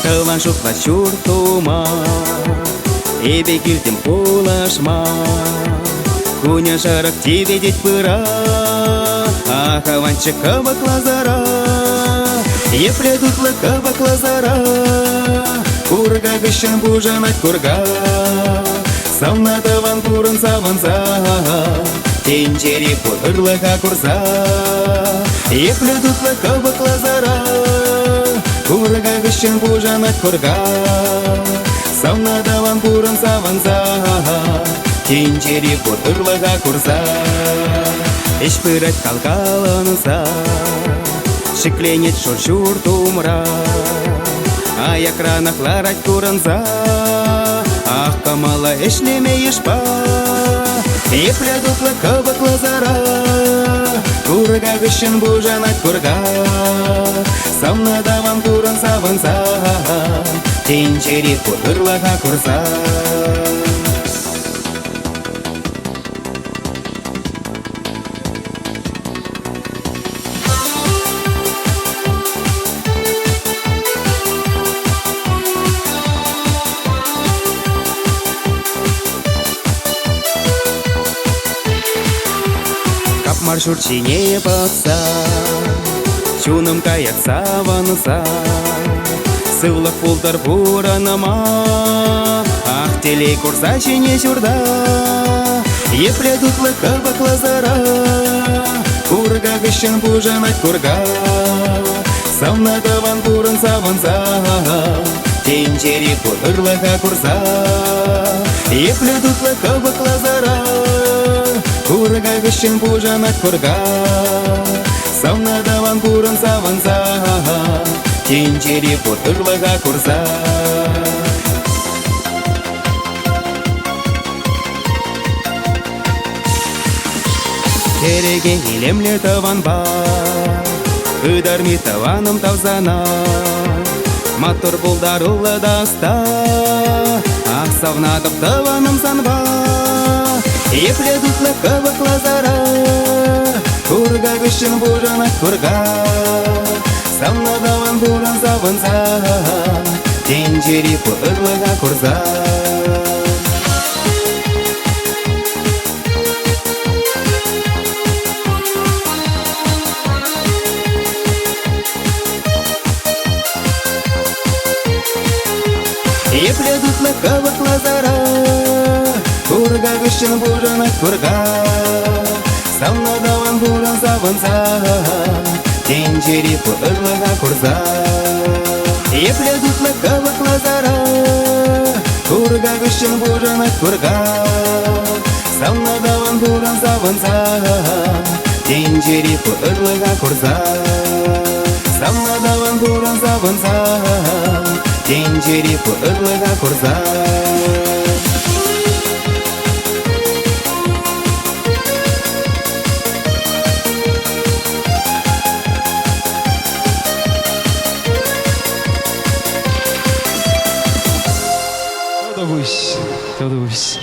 Кылан шутла чуртума, эбе килтем пулашма. Куня жарак тебе деть пыра, а хаванчик кабак лазара. Е предутла кабак лазара, курга гыщен бужанать курга. Самна таван пурын саванса, тенчери путырлыка курса. Е предутла кабак лазара, курга гыщен бужанать курга. Самна таван пурын саванса, тенчери путырлыка курса. Иш пырать калкаланса, шикленет шур-шур тумра. А я кранах ларать куранса, ах, камала эшлеме ешпа. И прядутла кабак лазара, курга гыщен бужанать курга. Самна даван куран саванса, тенчери путырлыка курса. Маршрут чине паса, чуным каяк саванса. Сывлык пултыр буранама, ах, телей курса чине сюрда. Е предутлы кабак лазара, курга гыщен бужанать курга. Самна даван пурын саванса, тенчери путырлыка курса. Е предутлы кабак лазара, курга гыщен бужанать курга. Самна даван пурын саванса, тенчери путырлыка курса. Тереге илемле таван бар, ыдарми таваным тавзана. Матур булдар улы даста, ах, савнатып таваным санба. И предутлы кабак лазара, курга гыщен бужанать курга. Самна даван пурын саванса, тенчери путырлыка курса. И предутлы кабак лазара, курга гыщен бужанать курга. Самна даван пурын саванса, тенчери путырлыка курса. И предутлы кабак лазара, курга гыщен бужанать курга. Самна даван пурын саванса, тенчери путырлыка курса. Самна даван пурын саванса, тенчери путырлыка курса. Todo bush.